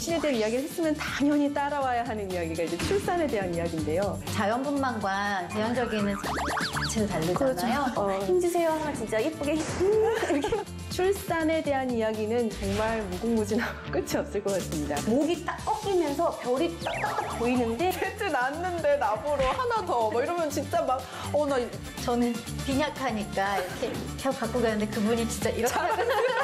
임신에 대한 이야기를 했으면 당연히 따라와야 하는 이야기가 이제 출산에 대한 이야기인데요. 자연분만과 제왕절개는 자체로 다르잖아요. 그렇죠. 힘주세요 하면 진짜 예쁘게 이렇게. 출산에 대한 이야기는 정말 무궁무진하고 끝이 없을 것 같습니다. 목이 딱 꺾이면서 별이 딱딱딱 보이는데 셋째 낳았는데 나보러 하나 더 뭐 이러면 진짜 막 나 저는 빈약하니까 이렇게 갖고 가는데 그분이 진짜 이렇게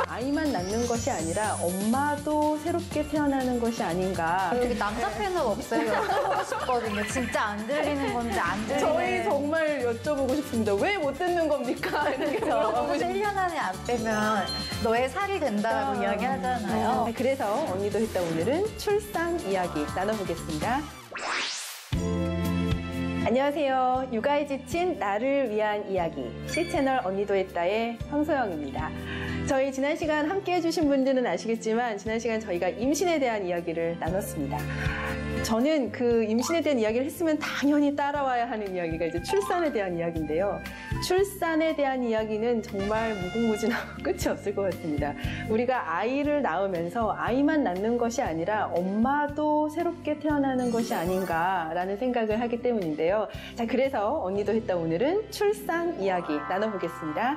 아이만 낳는 것이 아니라 엄마도 새롭게 태어나는 것이 아닌가. 되게 남자 팬은 없어요. 여쭤보고 싶거든요. 진짜 안 들리는 건지 안 들리는 저희 정말 여쭤보고 싶습니다. 왜 못 듣는 겁니까? 이렇게 물어보고 싶어요. 1년 안에 안 빼면 너의 살이 된다고 이야기하잖아요. 그래서 언니도 했다 오늘은 출산 이야기 나눠보겠습니다. 안녕하세요. 육아에 지친 나를 위한 이야기 C채널 언니도 했다의 황소영입니다. 저희 지난 시간 함께 해주신 분들은 아시겠지만 지난 시간 저희가 임신에 대한 이야기를 나눴습니다. 저는 그 임신에 대한 이야기를 했으면 당연히 따라와야 하는 이야기가 이제 출산에 대한 이야기인데요. 출산에 대한 이야기는 정말 무궁무진하고 끝이 없을 것 같습니다. 우리가 아이를 낳으면서 아이만 낳는 것이 아니라 엄마도 새롭게 태어나는 것이 아닌가라는 생각을 하기 때문인데요. 자, 그래서 언니도 했다 오늘은 출산 이야기 나눠보겠습니다.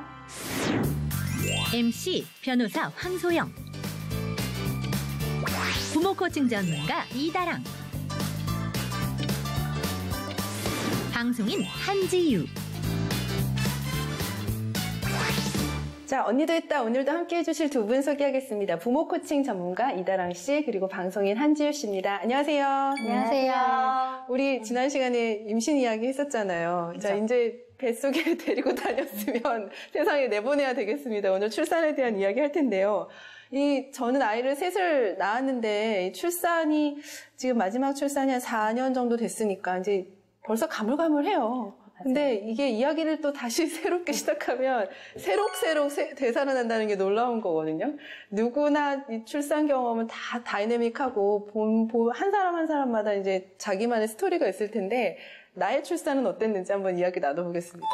MC 변호사 황소영, 부모 코칭 전문가 이다랑, 방송인 한지유. 자, 언니도 했다 오늘도 함께 해주실 두 분 소개하겠습니다. 부모 코칭 전문가 이다랑 씨 그리고 방송인 한지유 씨입니다. 안녕하세요. 안녕하세요. 우리 지난 시간에 임신 이야기 했었잖아요. 그렇죠. 자, 이제 뱃속에 데리고 다녔으면 세상에 내보내야 되겠습니다. 오늘 출산에 대한 이야기 할 텐데요. 저는 아이를 셋을 낳았는데 이 출산이 지금 마지막 출산이 한 4년 정도 됐으니까 이제 벌써 가물가물해요. 근데 이게 이야기를 또 다시 새롭게 시작하면 새록새록 되살아난다는 게 놀라운 거거든요. 누구나 이 출산 경험은 다 다이내믹하고 한 사람 한 사람마다 이제 자기만의 스토리가 있을 텐데 나의 출산은 어땠는지 한번 이야기 나눠보겠습니다.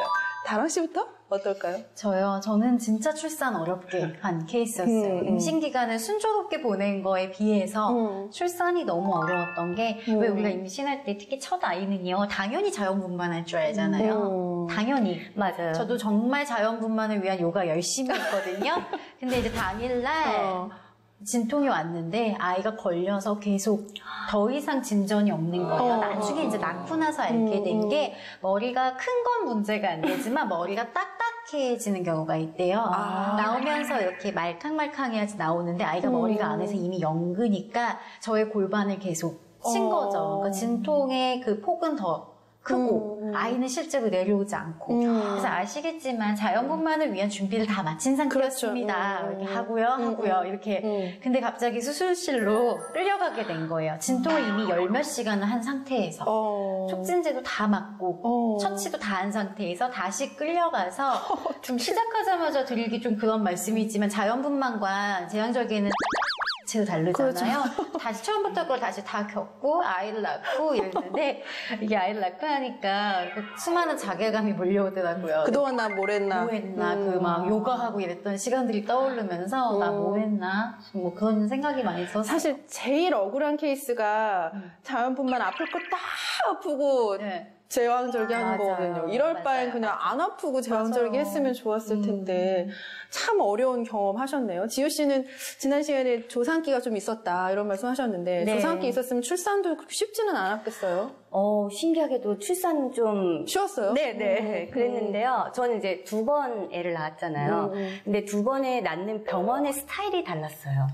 다랑 씨부터 어떨까요? 저는 진짜 출산 어렵게 한 케이스였어요. 임신 기간을 순조롭게 보낸 거에 비해서 출산이 너무 어려웠던 게 왜 우리가 임신할 때 특히 첫 아이는요 당연히 자연분만할 줄 알잖아요. 당연히. 맞아요. 저도 정말 자연분만을 위한 요가 열심히 했거든요. 근데 이제 당일날 진통이 왔는데 아이가 걸려서 계속 더 이상 진전이 없는 거예요. 나중에 이제 낳고 나서 알게 된 게 머리가 큰 건 문제가 안 되지만 머리가 딱딱해지는 경우가 있대요. 나오면서 이렇게 말캉말캉해야지 나오는데 아이가 머리가 안에서 이미 연그니까 저의 골반을 계속 친 거죠. 그러니까 진통의 그 폭은 더 크고 아이는 실제로 내려오지 않고 그래서 아시겠지만 자연분만을 위한 준비를 다 마친 상태였습니다. 그렇죠. 이렇게 하고요 이렇게 근데 갑자기 수술실로 끌려가게 된 거예요. 진통을 이미 10몇 시간을 한 상태에서 촉진제도 다 맞고 처치도 다 한 상태에서 다시 끌려가서 좀 시작하자마자 드리기 좀 그런 말씀이지만 자연분만과 제왕절개는 자체로 다르잖아요. 그렇죠. 다시 처음부터 그걸 다시 다 겪고 아이를 낳고 이랬는데 이게 아이를 낳고 하니까 수많은 자괴감이 몰려오더라고요. 그동안 나 뭘 했나? 뭐 했나? 그 막 요가하고 이랬던 시간들이 떠오르면서 나 뭐 했나? 뭐 그런 생각이 많이 들었어요. 사실 제일 억울한 케이스가 자연분만 아플 거 다 아프고 제왕절개 하는 맞아요. 거거든요. 이럴 바엔 그냥 안 아프고 제왕절개 했으면 좋았을 텐데 참 어려운 경험 하셨네요. 지효 씨는 지난 시간에 조산기가 좀 있었다 이런 말씀 하셨는데 조산기 있었으면 출산도 그렇게 쉽지는 않았겠어요? 신기하게도 출산 좀 쉬웠어요? 네네 그랬는데요. 저는 이제 2번 애를 낳았잖아요. 근데 2번에 낳는 병원의 스타일이 달랐어요.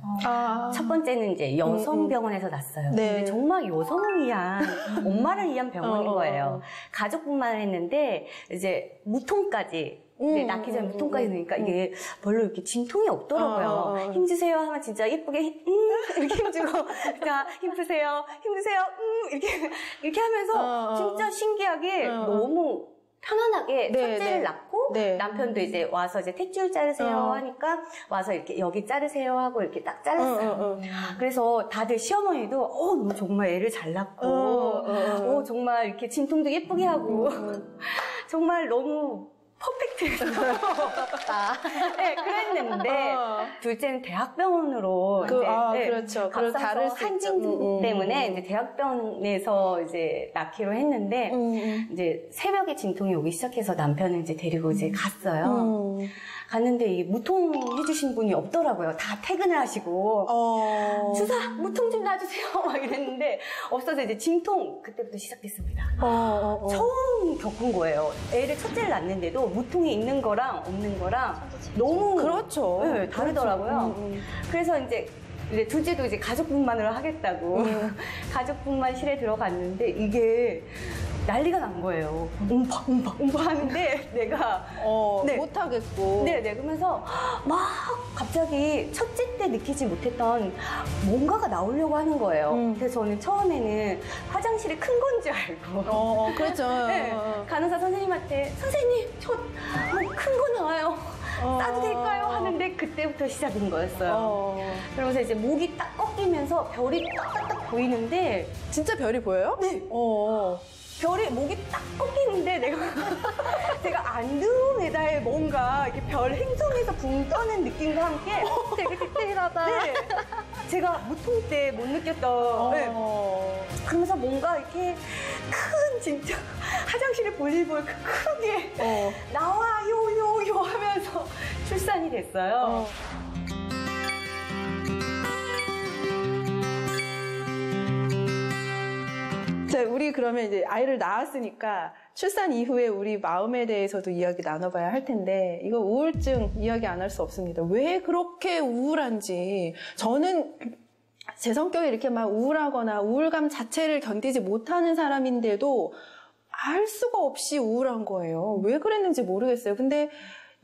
첫 번째는 이제 여성병원에서 낳았어요. 근데 정말 여성을 위한 엄마를 위한 병원인 거예요. 가족분만 했는데 이제 무통까지 낳기 전에 무통까지 넣으니까 이게 별로 이렇게 진통이 없더라고요. 힘주세요 하면 진짜 예쁘게 이렇게 힘주고 자 힘주세요 이렇게 하면서 진짜 신기하게 너무 편안하게 첫째를 낳고 남편도 이제 와서 이제 탯줄 자르세요 하니까 와서 이렇게 여기 자르세요 하고 이렇게 딱 잘랐어요. 그래서 다들 시어머니도 너 정말 애를 잘 낳고 정말 이렇게 진통도 예쁘게 하고 정말 너무 퍼펙트 아파트에서 네, 그랬는데 둘째는 대학병원으로 네, 그렇죠. 값싸서 다를 수 한진 때문에 이제 대학병원에서 이제 낳기로 했는데 이제 새벽에 진통이 오기 시작해서 남편을 이제 데리고 이제 갔어요. 갔는데 이 무통 해주신 분이 없더라고요. 다 퇴근을 하시고 주사 무통 좀 놔주세요 막 이랬는데 없어서 이제 진통 그때부터 시작됐습니다. 처음 겪은 거예요. 애를 첫째를 낳는데도 무통이 있는 거랑 없는 거랑 너무 그렇죠. 네, 다르더라고요. 그래서 이제 둘째도 이제 가족분만으로 하겠다고 가족분만 실에 들어갔는데 이게 난리가 난 거예요. 음파 하는데 내가 네. 못하겠고. 네, 그러면서 막 갑자기 첫째 때 느끼지 못했던 뭔가가 나오려고 하는 거예요. 그래서 저는 처음에는 화장실이 큰 건 줄 알고. 그렇죠. 네, 간호사 선생님한테 선생님 저 큰 거 나와요. 싸도 될까요? 하는데 그때부터 시작인 거였어요. 그러면서 이제 목이 딱 꺾이면서 별이 딱딱딱 보이는데 진짜 별이 보여요? 네. 별이 목이 딱 꺾이는데 제가 안드로메다에 뭔가 이렇게 별 행성에서 붕 떠는 느낌과 함께 되게 디테일하다. 네, 제가 무통 때 못 느꼈던 네. 그러면서 뭔가 이렇게 큰 진짜 화장실에 볼일볼 크게 나와요 하면서 출산이 됐어요. 자, 우리 그러면 이제 아이를 낳았으니까 출산 이후에 우리 마음에 대해서도 이야기 나눠봐야 할 텐데 이거 우울증 이야기 안 할 수 없습니다. 왜 그렇게 우울한지 저는 제 성격이 이렇게 막 우울하거나 우울감 자체를 견디지 못하는 사람인데도 알 수가 없이 우울한 거예요. 왜 그랬는지 모르겠어요. 근데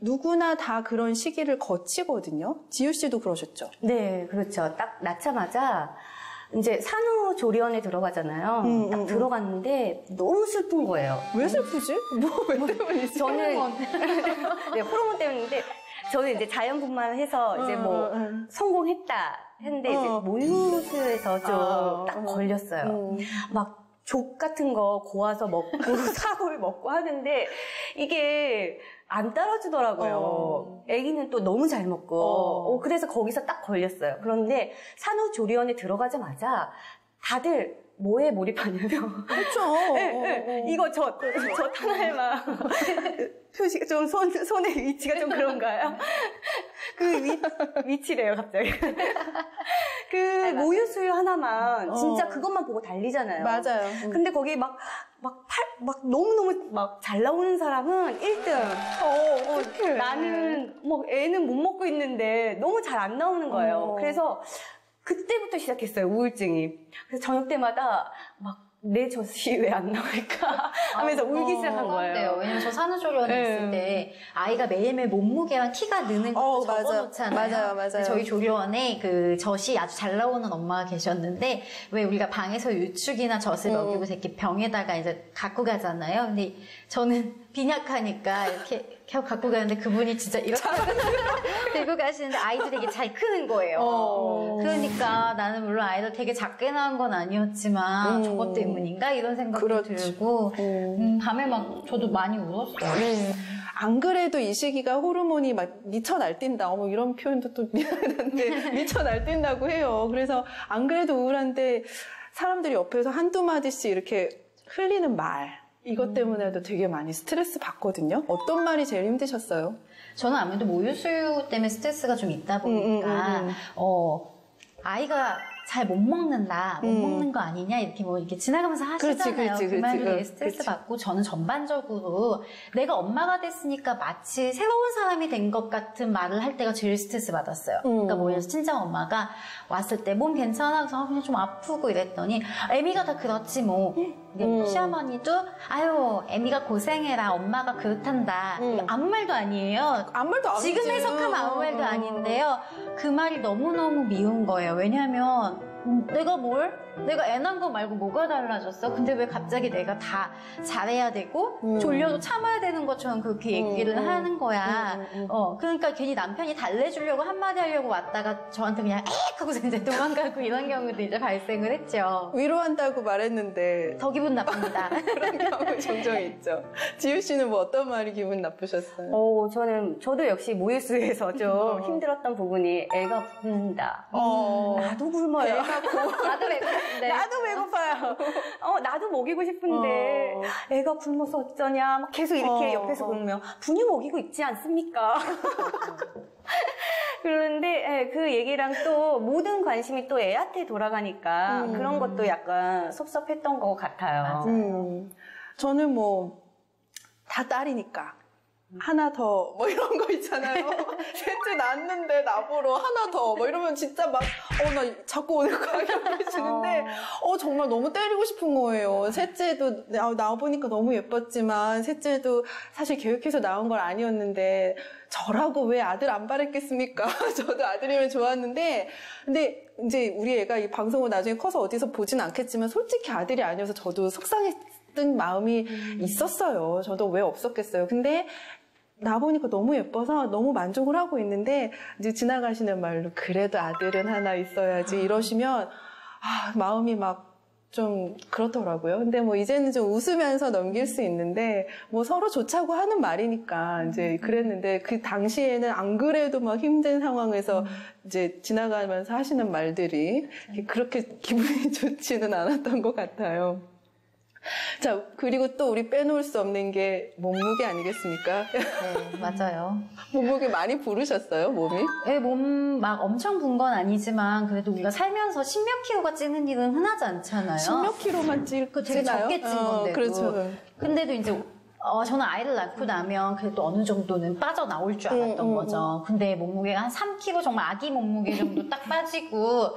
누구나 다 그런 시기를 거치거든요. 지유 씨도 그러셨죠? 네, 그렇죠. 딱 낳자마자 이제 산후조리원에 들어가잖아요. 딱 들어갔는데 너무 슬픈 거예요. 왜 슬프지? 왜 때문이지? 저는 네, 호르몬 때문인데 저는 이제 자연분만을 해서 이제 뭐 성공했다 했는데 이제 모유수에서 좀 딱 걸렸어요. 막 족 같은 거 고아서 먹고 사골 먹고 하는데 이게 안 따라주더라고요. 아기는 또 너무 잘 먹고 그래서 거기서 딱 걸렸어요. 그런데 산후조리원에 들어가자마자 다들 뭐에 몰입하냐면 그렇죠. 네. 이거 저 타날마 표시가 좀 손의 위치가 좀 그런가요? 그 위치래요 갑자기. 그 모유수유 하나만 진짜 그것만 보고 달리잖아요. 맞아요. 근데 거기 막 너무너무 막 잘 나오는 사람은 1등. 나는 뭐 애는 못 먹고 있는데 너무 잘 안 나오는 거예요. 그래서 그때부터 시작했어요, 우울증이. 그래서 저녁 때마다 막 내 젖이 왜 안 나올까 하면서 울기 시작한 거예요. 왜냐면 저 산후조리원에 있을 때 아이가 매일매일 몸무게랑 키가 느는 거 적어놓잖아요. 맞아요. 저희 조리원에 그 젖이 아주 잘 나오는 엄마가 계셨는데 왜 우리가 방에서 유축이나 젖을 먹이고 이렇게 병에다가 이제 갖고 가잖아요. 근데 저는 빈약하니까 이렇게 갖고 가는데 그분이 진짜 이렇게 들고 가시는데 아이들이 되게 잘 크는 거예요. 그러니까 나는 물론 아이들 되게 작게 낳은 건 아니었지만 저것 때문인가 이런 생각도 들고 밤에 막 저도 많이 울었어요. 네. 안 그래도 이 시기가 호르몬이 막 미쳐 날뛴다. 어머 이런 표현도 또 미안한데 미쳐 날뛴다고 해요. 그래서 안 그래도 우울한데 사람들이 옆에서 한두 마디씩 이렇게 흘리는 말 이것 때문에도 되게 많이 스트레스 받거든요. 어떤 말이 제일 힘드셨어요? 저는 아무래도 모유수유 때문에 스트레스가 좀 있다 보니까 아이가 잘 못 먹는다, 못 먹는 거 아니냐 이렇게 뭐 이렇게 지나가면서 하시잖아요. 그 말도 되게 스트레스 받고 저는 전반적으로 내가 엄마가 됐으니까 마치 새로운 사람이 된 것 같은 말을 할 때가 제일 스트레스 받았어요. 그러니까 뭐 예를 들어서 친정 엄마가 왔을 때 몸 괜찮아? 그래서 그냥 좀 아프고 이랬더니 애미가 다 그렇지 뭐. 시어머니도 아유 애미가 고생해라 엄마가 그렇단다. 아무 말도 아니에요. 아무 말도 아니지. 지금 해석하면 아무 말도 아닌데요. 그 말이 너무너무 미운 거예요. 왜냐하면 내가 뭘 내가 애 낳은 거 말고 뭐가 달라졌어? 근데 왜 갑자기 내가 다 잘해야 되고 졸려도 참아야 되는 것처럼 그렇게 얘기를 하는 거야. 그러니까 괜히 남편이 달래주려고 한마디 하려고 왔다가 저한테 그냥 에익 하고서 이제 도망가고 이런 경우도 이제 발생을 했죠. 위로한다고 말했는데 더 기분 나쁩니다. 그런 경우 종종 있죠. 지우 씨는 뭐 어떤 말이 기분 나쁘셨어요? 저도 역시 모유수에서 좀 힘들었던 부분이 애가 굶는다. 나도 굶어요. 나도 배고픈데. 나도 배고파요. 나도 먹이고 싶은데 애가 굶어서 어쩌냐. 막 계속 이렇게 옆에서 그러면 분유 먹이고 있지 않습니까? 그런데 그 얘기랑 또 모든 관심이 또 애한테 돌아가니까 그런 것도 약간 섭섭했던 것 같아요. 저는 뭐 다 딸이니까 하나 더 뭐 이런 거 있잖아요. 셋째 낳았는데 나보러 하나 더 뭐 이러면 진짜 막 나 자꾸 오늘 가격이 주는데 정말 너무 때리고 싶은 거예요. 셋째도 나와보니까 너무 예뻤지만 셋째도 사실 계획해서 나온 건 아니었는데 저라고 왜 아들 안 바랬겠습니까? 저도 아들이면 좋았는데 근데 이제 우리 애가 이 방송을 나중에 커서 어디서 보진 않겠지만 솔직히 아들이 아니어서 저도 속상했던 마음이 있었어요. 저도 왜 없었겠어요. 근데 나보니까 너무 예뻐서 너무 만족을 하고 있는데 이제 지나가시는 말로 그래도 아들은 하나 있어야지 이러시면 마음이 막 좀 그렇더라고요. 근데 뭐 이제는 좀 웃으면서 넘길 수 있는데 뭐 서로 좋자고 하는 말이니까 이제 그랬는데 그 당시에는 안 그래도 막 힘든 상황에서 이제 지나가면서 하시는 말들이 그렇게 기분이 좋지는 않았던 것 같아요. 자, 그리고 또 우리 빼놓을 수 없는 게 몸무게 아니겠습니까? 네, 맞아요. 몸무게 많이 부르셨어요, 몸이? 네, 몸 막 엄청 분 건 아니지만 그래도 우리가 살면서 십몇 킬로가 찌는 일은 흔하지 않잖아요. 십몇 킬로만 찌나요? 되게 적게 찐 건데도. 그렇죠. 근데도 이제 저는 아이를 낳고 나면 그래도 어느 정도는 빠져나올 줄 알았던 거죠. 근데 몸무게가 한 3kg 정말 아기 몸무게 정도 딱 빠지고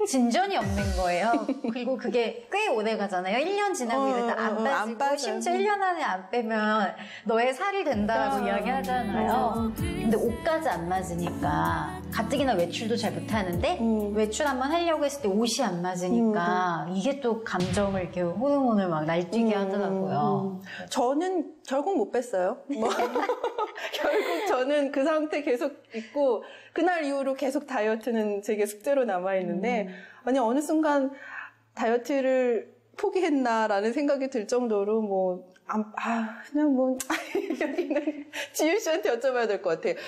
진전이 없는 거예요. 그리고 그게 꽤 오래 가잖아요. 1년 지나고 이래도 안 빠지고 심지어 1년 안에 안 빼면 너의 살이 된다라고 이야기하잖아요. 근데 옷까지 안 맞으니까 가뜩이나 외출도 잘 못하는데 외출 한번 하려고 했을 때 옷이 안 맞으니까 이게 또 감정을 이렇게 호르몬을 막 날뛰게 하더라고요. 저는 결국 못 뺐어요. 결국 저는 그 상태 계속 있고 그날 이후로 계속 다이어트는 제게 숙제로 남아있는데 아니 어느 순간 다이어트를 포기했나라는 생각이 들 정도로 그냥 여기는 지유 씨한테 여쭤봐야 될 것 같아.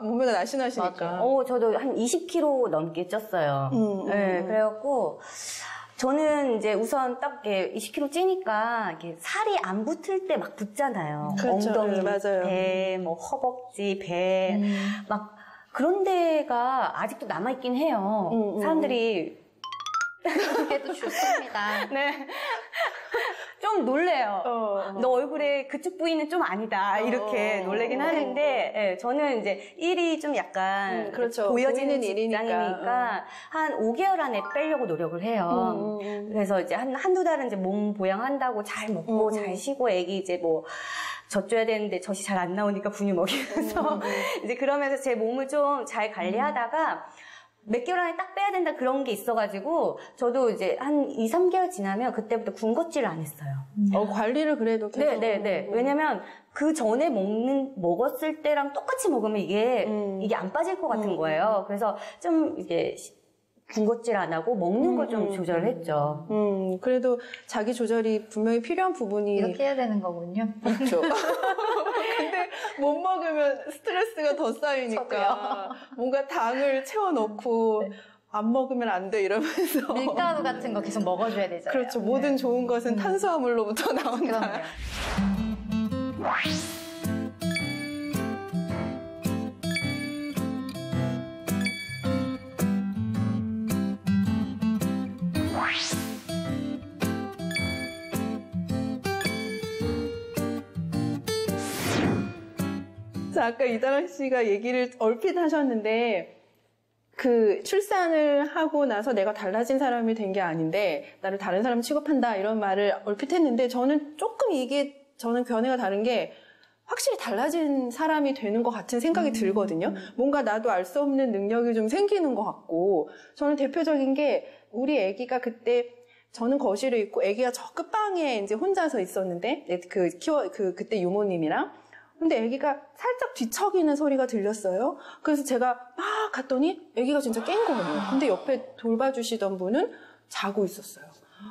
몸매가 날씬하시니까. 저도 한 20kg 넘게 쪘어요. 네, 그래갖고 저는 이제 우선 딱 이렇게 20kg 찌니까 이렇게 살이 안 붙을 때 막 붙잖아요. 그렇죠. 엉덩이, 맞아요. 배, 뭐 허벅지, 배, 막 그런 데가 아직도 남아있긴 해요. 사람들이 그게도 좋습니다. 네. 좀 놀래요. 너 얼굴에 그쪽 부위는 좀 아니다. 이렇게 놀래긴 하는데, 네, 저는 이제 일이 좀 약간 그렇죠. 보여지는 일이니까. 직장이니까 한 5개월 안에 빼려고 노력을 해요. 그래서 이제 한두 달은 이제 몸 보양한다고 잘 먹고 잘 쉬고 애기 이제 뭐 젖줘야 되는데 젖이 잘 안 나오니까 분유 먹이면서 이제 그러면서 제 몸을 좀 잘 관리하다가 몇 개월 안에 딱 빼야 된다 그런 게 있어가지고 저도 이제 한 2, 3개월 지나면 그때부터 군것질을 안 했어요. 관리를 그래도 계속. 네. 왜냐면 그 전에 먹었을 때랑 똑같이 먹으면 이게 안 빠질 것 같은 거예요. 그래서 좀 이게 군것질 안 하고 먹는 걸 좀 조절을 했죠. 그래도 자기 조절이 분명히 필요한 부분이 이렇게 해야 되는 거군요. 있죠. 근데 못 먹으면 스트레스가 더 쌓이니까 뭔가 당을 채워놓고 안 먹으면 안 돼 이러면서 밀가루 같은 거 계속 먹어줘야 되잖아요. 그렇죠. 모든 좋은 것은 탄수화물로부터 나온다. 그럼요. 아까 이다랑 씨가 얘기를 얼핏 하셨는데 그 출산을 하고 나서 내가 달라진 사람이 된 게 아닌데 나를 다른 사람 취급한다 이런 말을 얼핏 했는데 저는 조금 저는 견해가 다른 게 확실히 달라진 사람이 되는 것 같은 생각이 들거든요. 뭔가 나도 알 수 없는 능력이 좀 생기는 것 같고 저는 대표적인 게 우리 아기가 그때 저는 거실에 있고 아기가 저 끝방에 이제 혼자서 있었는데 그때 유모님이랑 근데 아기가 살짝 뒤척이는 소리가 들렸어요. 그래서 제가 막 갔더니 아기가 진짜 깬 거예요. 근데 옆에 돌봐주시던 분은 자고 있었어요.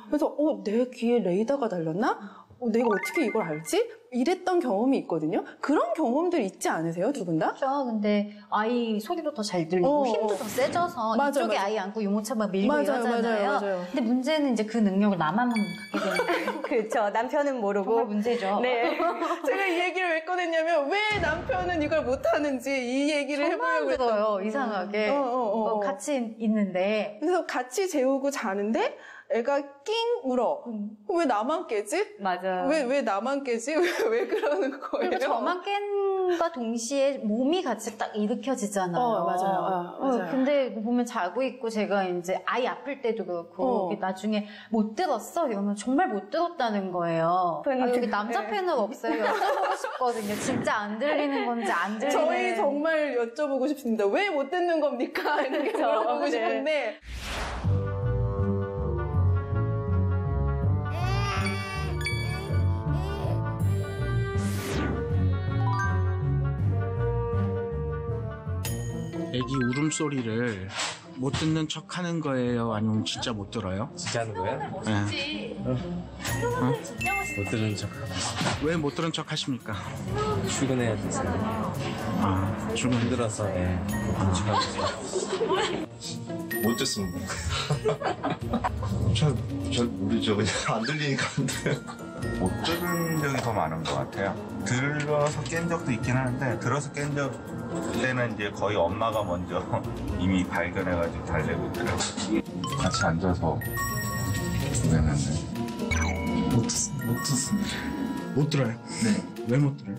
그래서 내 귀에 레이더가 달렸나? 내가 어떻게 이걸 알지? 이랬던 경험이 있거든요. 그런 경험들 있지 않으세요, 두 분 다? 그렇죠. 근데 아이 소리도 더 잘 들리고 힘도 더 세져서 맞아, 이쪽에 맞아. 아이 안고 유모차 막 밀고 맞아요, 이러잖아요. 맞아요. 근데 문제는 이제 그 능력을 나만 갖게 되는 거예요. 그렇죠. 남편은 모르고. 정말 문제죠. 네. 제가 이 얘기를 왜 꺼냈냐면 왜 남편은 이걸 못하는지 이 얘기를 해보려고 했어요. 들어요. 이상하게. 같이 있는데. 그래서 같이 재우고 자는데 애가 낑 울어. 왜 나만 깨지? 맞아요. 왜 나만 깨지? 왜 그러는 거예요? 그리고 저만 깬과 동시에 몸이 같이 딱 일으켜지잖아요. 맞아요. 근데 보면 자고 있고 제가 이제 아이 아플 때도 그렇고 나중에 못 들었어? 이러면 정말 못 들었다는 거예요. 여기 남자 패널 없어요. 여쭤보고 싶거든요. 진짜 안 들리는 건지 안 들리는 저희 정말 여쭤보고 싶습니다. 왜 못 듣는 겁니까? 이렇게 물어보고 싶은데 애기 울음소리를 못 듣는 척 하는 거예요? 아니면 진짜 못 들어요? 진짜 하는 거예요? 네. 못 들은 척 왜 못 들은 척 하십니까? 출근해야 돼서 출근 힘들어서 못 출근하지. 못 듣습니다. 잘 모르죠. 그냥 안 들리니까 안 들어요. 못 들은 적이 더 많은 것 같아요. 들어서 깬 적도 있긴 하는데 들어서 깬 적 때는 이제 거의 엄마가 먼저 이미 발견해가지고 달래고 있더라고요. 같이 앉아서 그랬는데 못 듣습니다. 못 들어요? 네. 왜 못 들어요?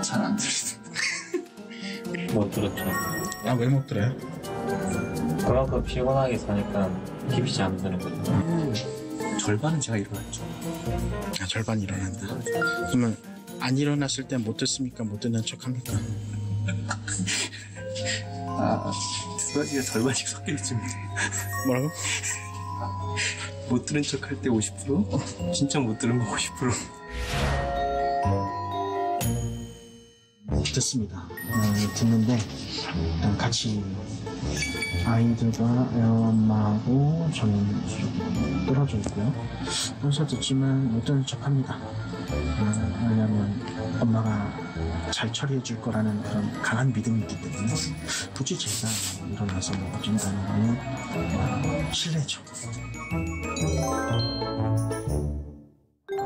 잘 안 들리던데. 못 들었죠. 왜 못 들어요? 그만큼 피곤하게 사니까 힙이 잘 안 드는 거죠. 절반은 제가 일어났죠. 절반 일어난다. 그러면 안 일어났을 땐 못 듣습니까? 못 듣는 척 합니까? 두 가지가 절반씩 섞여 있습니다. 뭐라고? 못 들은 척 할 때 50%, 진짜 못 들은 거 50%. 듣습니다. 듣는데 일단 같이 아이들과 엄마하고 저는 떨어져 있고요. 그래서 듣지만 못 듣는 척 합니다. 왜냐하면 엄마가 잘 처리해 줄 거라는 그런 강한 믿음이 있기 때문에 굳이 제가 일어나서 먹어준다는 거는 실례죠.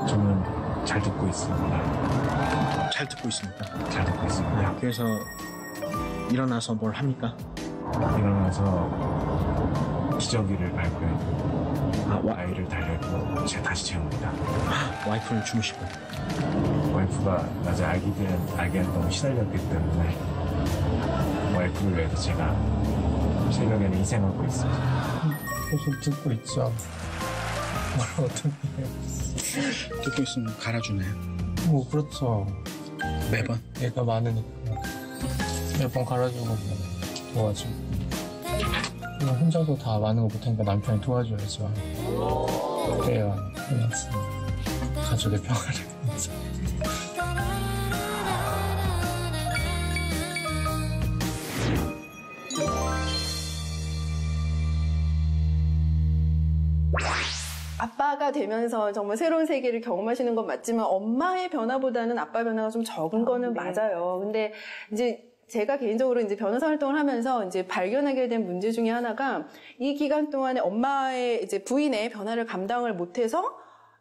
저는 잘 듣고 있습니다. 잘 듣고 있습니다. 잘 듣고 있습니다. 그래서 일어나서 뭘 합니까? 일어나서 기저귀를 밟고요. 아이를 달래고 제가 다시 재웁니다. 와이프는 주무시고. 와이프가 낮에 아기한테 너무 시달렸기 때문에 와이프를 위해서 제가 새벽에는 희생하고 있습니다. 계속 듣고 있죠. 뭘 어떻게 해요? 듣고 있으면 갈아주나요? 뭐 그렇죠. 매번? 애가 많으니까 매번 갈아주고 도와주고. 그냥 혼자도 다 많은 거 못하니까 남편이 도와줘야죠. 그래야 가족의 평화를 위해서. 아빠가 되면서 정말 새로운 세계를 경험하시는 건 맞지만 엄마의 변화보다는 아빠 변화가 좀 적은 거는 맞아요. 근데 이제 제가 개인적으로 이제 변호사 활동을 하면서 이제 발견하게 된 문제 중에 하나가 이 기간 동안에 엄마의 이제 부인의 변화를 감당을 못해서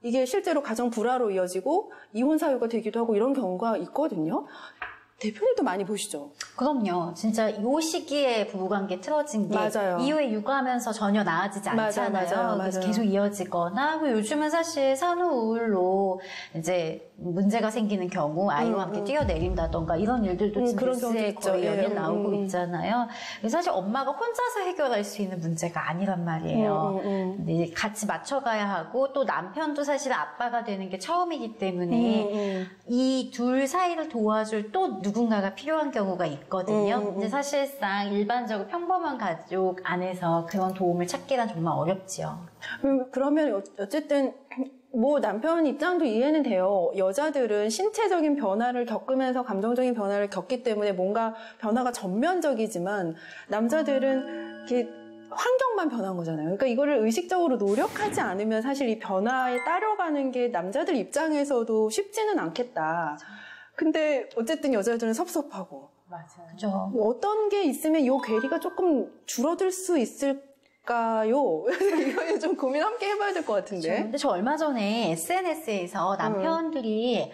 이게 실제로 가정 불화로 이어지고 이혼 사유가 되기도 하고 이런 경우가 있거든요. 대표님도 많이 보시죠? 그럼요. 진짜 이 시기에 부부관계 틀어진 게 맞아요. 이후에 육아하면서 전혀 나아지지 않잖아요. 맞아요. 그래서 계속 이어지거나 요즘은 사실 산후우울로 이제 문제가 생기는 경우 아이와 함께 뛰어내린다던가 이런 일들도 지금 그런 뉴스에 경우도 거의 있죠. 연일 나오고 있잖아요. 사실 엄마가 혼자서 해결할 수 있는 문제가 아니란 말이에요. 근데 같이 맞춰가야 하고 또 남편도 사실 아빠가 되는 게 처음이기 때문에 이 둘 사이를 도와줄 또 누군가가 필요한 경우가 있거든요. 근데 사실상 일반적으로 평범한 가족 안에서 그런 도움을 찾기란 정말 어렵지요. 그러면 어쨌든 뭐 남편 입장도 이해는 돼요. 여자들은 신체적인 변화를 겪으면서 감정적인 변화를 겪기 때문에 뭔가 변화가 전면적이지만 남자들은 이렇게 환경만 변한 거잖아요. 그러니까 이거를 의식적으로 노력하지 않으면 사실 이 변화에 따라가는 게 남자들 입장에서도 쉽지는 않겠다. 근데 어쨌든 여자들은 섭섭하고. 맞아요. 그죠. 어떤 게 있으면 이 괴리가 조금 줄어들 수 있을까요? 이거 좀 고민 함께 해봐야 될 것 같은데. 그렇죠. 근데 저 얼마 전에 SNS에서 남편들이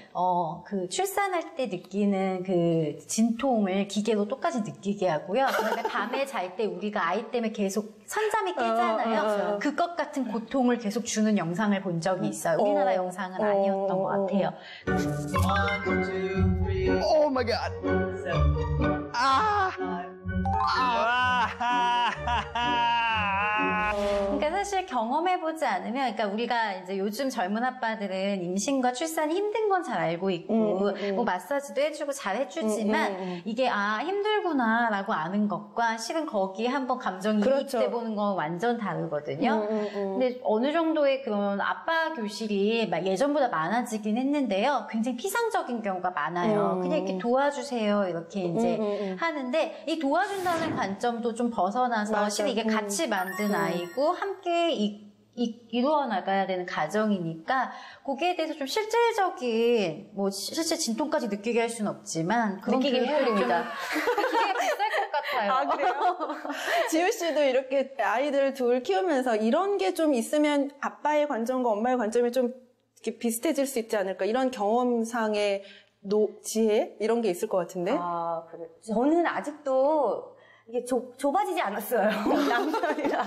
그 출산할 때 느끼는 그 진통을 기계로 똑같이 느끼게 하고요. 그다음에 밤에 잘 때 우리가 아이 때문에 계속 선잠이 깨잖아요. 그것 같은 고통을 계속 주는 영상을 본 적이 있어요. 우리나라 영상은 아니었던 것 같아요. 1, 2, 3. Oh my god. 7. 그러니까 사실 경험해보지 않으면, 그러니까 우리가 이제 요즘 젊은 아빠들은 임신과 출산이 힘든 건 잘 알고 있고, 뭐 마사지도 해주고 잘 해주지만, 이게 힘들구나라고 아는 것과 실은 거기에 한번 감정이 그렇죠. 이입돼보는 건 완전 다르거든요. 근데 어느 정도의 그런 아빠 교실이 예전보다 많아지긴 했는데요. 굉장히 피상적인 경우가 많아요. 그냥 이렇게 도와주세요. 이렇게 이제 하는데, 이 도와준다는 관점도 좀 벗어나서 실은 이게 같이 만든 아이고 함께 이루어 나가야 되는 가정이니까 거기에 대해서 좀 실질적인 뭐 실제 진통까지 느끼게 할 수는 없지만 느끼기 힘듭니다. 느끼기가 비쌀 것 같아요. 아, 그래요? 지우 씨도 이렇게 아이들 둘 키우면서 이런 게 좀 있으면 아빠의 관점과 엄마의 관점이 좀 이렇게 비슷해질 수 있지 않을까? 이런 경험상의 지혜? 이런 게 있을 것 같은데? 아, 그래. 저는 아직도 이게 좁아지지 않았어요. 남편이랑.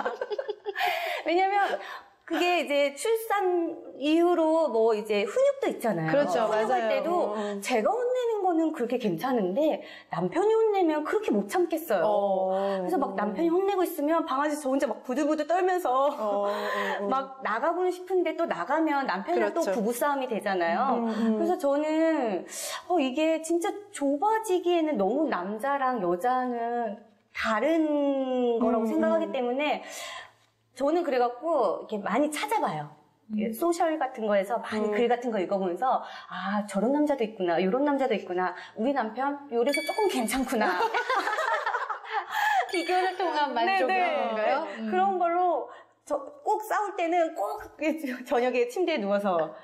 왜냐면, 그게 이제 출산 이후로 뭐 이제 훈육도 있잖아요. 그렇죠, 훈육할 맞아요. 때도 제가 혼내는 거는 그렇게 괜찮은데 남편이 혼내면 그렇게 못 참겠어요. 그래서 막 남편이 혼내고 있으면 방 안에서 저 혼자 막 부들부들 떨면서 막 나가고는 싶은데 또 나가면 남편이랑 그렇죠. 또 부부싸움이 되잖아요. 그래서 저는 이게 진짜 좁아지기에는 너무 남자랑 여자는 다른 거라고 생각하기 때문에 저는 그래갖고 이렇게 많이 찾아봐요. 소셜 같은 거에서 많이 글 같은 거 읽어보면서 저런 남자도 있구나, 이런 남자도 있구나, 우리 남편 요래서 조금 괜찮구나. 비교를 통한 만족인가요? 그런 걸로 꼭 싸울 때는 꼭 저녁에 침대에 누워서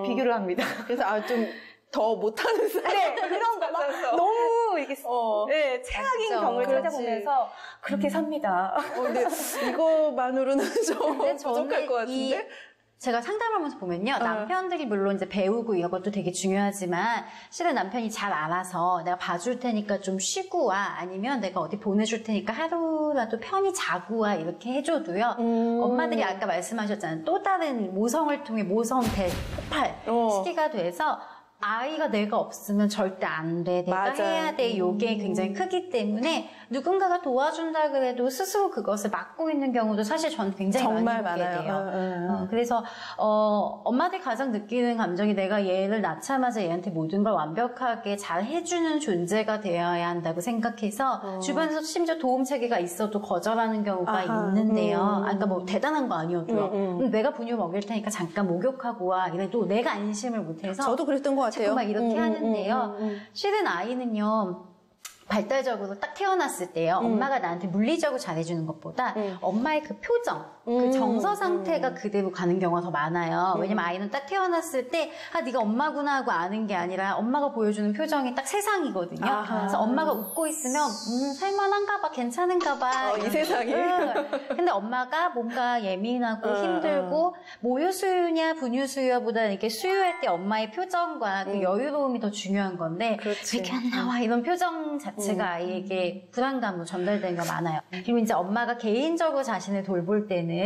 비교를 합니다. 그래서 좀 더 못하는 사람. 네, 그런 거 막 너무 이게 최악인 경우를 찾아보면서 그렇게 삽니다. 근데 이거만으로는 좀 부족할 것 같은데? 제가 상담하면서 보면요. 남편들이 물론 이제 배우고 이런 것도 되게 중요하지만 실은 남편이 잘 알아서 내가 봐줄 테니까 좀 쉬고 와 아니면 내가 어디 보내줄 테니까 하루라도 편히 자고 와 이렇게 해줘도요. 엄마들이 아까 말씀하셨잖아요. 또 다른 모성을 통해 모성 대폭발 시기가 돼서 아이가 내가 없으면 절대 안 돼. 내가 맞아. 해야 돼. 요게 굉장히 크기 때문에 누군가가 도와준다 그래도 스스로 그것을 막고 있는 경우도 사실 저는 굉장히 정말 많이 보게 많아요. 돼요. 그래서 엄마들이 가장 느끼는 감정이 내가 얘를 낳자마자 얘한테 모든 걸 완벽하게 잘 해주는 존재가 되어야 한다고 생각해서 주변에서 심지어 도움체계가 있어도 거절하는 경우가 있는데요. 그러니까 뭐 대단한 거 아니어도요. 내가 분유 먹일 테니까 잠깐 목욕하고 와. 이래도 내가 안심을 못해서 저도 그랬던 것 같아요. 막 이렇게 하는데요. 실은 아이는요. 발달적으로 딱 태어났을 때요. 엄마가 나한테 물리적으로 잘해주는 것보다 엄마의 그 표정, 그 정서 상태가 그대로 가는 경우가 더 많아요. 왜냐면 아이는 딱 태어났을 때 네가 엄마구나 하고 아는 게 아니라 엄마가 보여주는 표정이 딱 세상이거든요. 그래서 엄마가 웃고 있으면 살만한가 봐, 괜찮은가 봐. 이 세상이. 근데 엄마가 뭔가 예민하고 힘들고 모유수유냐 분유수유보다 이렇게 수유할 때 엄마의 표정과 그 여유로움이 더 중요한 건데 왜 이렇게 안 나와 이런 표정 자체가 아이에게 불안감으로 전달되는 경우가 많아요. 그리고 이제 엄마가 개인적으로 자신을 돌볼 때는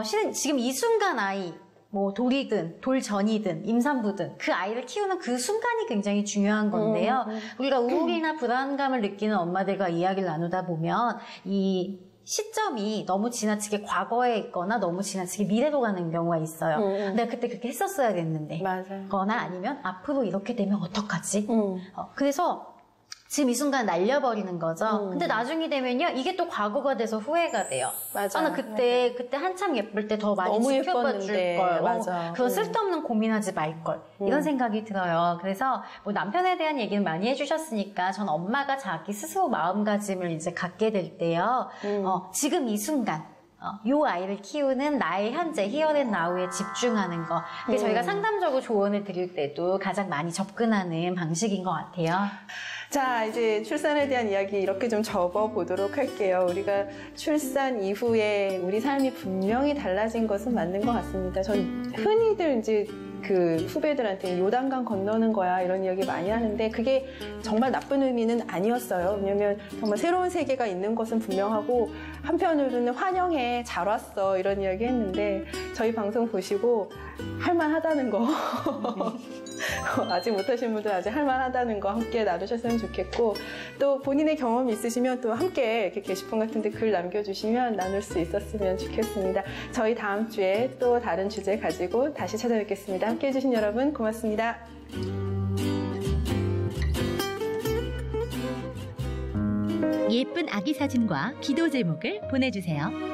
실은 지금 이 순간 아이 뭐 돌이든 돌전이든 임산부든 그 아이를 키우는 그 순간이 굉장히 중요한 건데요. 우리가 우울이나 불안감을 느끼는 엄마들과 이야기를 나누다 보면 이 시점이 너무 지나치게 과거에 있거나 너무 지나치게 미래로 가는 경우가 있어요. 내가 그때 그렇게 했었어야 됐는데 거나 아니면 앞으로 이렇게 되면 어떡하지? 그래서 지금 이 순간 날려버리는 거죠. 근데 나중이 되면요, 이게 또 과거가 돼서 후회가 돼요. 맞아. 나 그때 한참 예쁠 때 더 많이 지켜봐 줄 걸. 맞아. 그런 쓸데없는 고민하지 말 걸. 이런 생각이 들어요. 그래서 뭐 남편에 대한 얘기는 많이 해주셨으니까 전 엄마가 자기 스스로 마음가짐을 이제 갖게 될 때요. 지금 이 순간. 요 아이를 키우는 나의 현재, here and now에 집중하는 거. 그게 저희가 상담적으로 조언을 드릴 때도 가장 많이 접근하는 방식인 것 같아요. 자, 이제 출산에 대한 이야기 이렇게 좀 접어보도록 할게요. 우리가 출산 이후에 우리 삶이 분명히 달라진 것은 맞는 것 같습니다. 전 흔히들 이제 그 후배들한테 요단강 건너는 거야 이런 이야기 많이 하는데 그게 정말 나쁜 의미는 아니었어요. 왜냐면 정말 새로운 세계가 있는 것은 분명하고 한편으로는 환영해, 잘 왔어 이런 이야기 했는데 저희 방송 보시고 할만하다는 거 아직 못하신 분들 아직 할만하다는 거 함께 나누셨으면 좋겠고 또 본인의 경험이 있으시면 또 함께 이렇게 게시판 같은 데 글 남겨주시면 나눌 수 있었으면 좋겠습니다. 저희 다음 주에 또 다른 주제 가지고 다시 찾아뵙겠습니다. 함께 해주신 여러분 고맙습니다. 예쁜 아기 사진과 기도 제목을 보내주세요.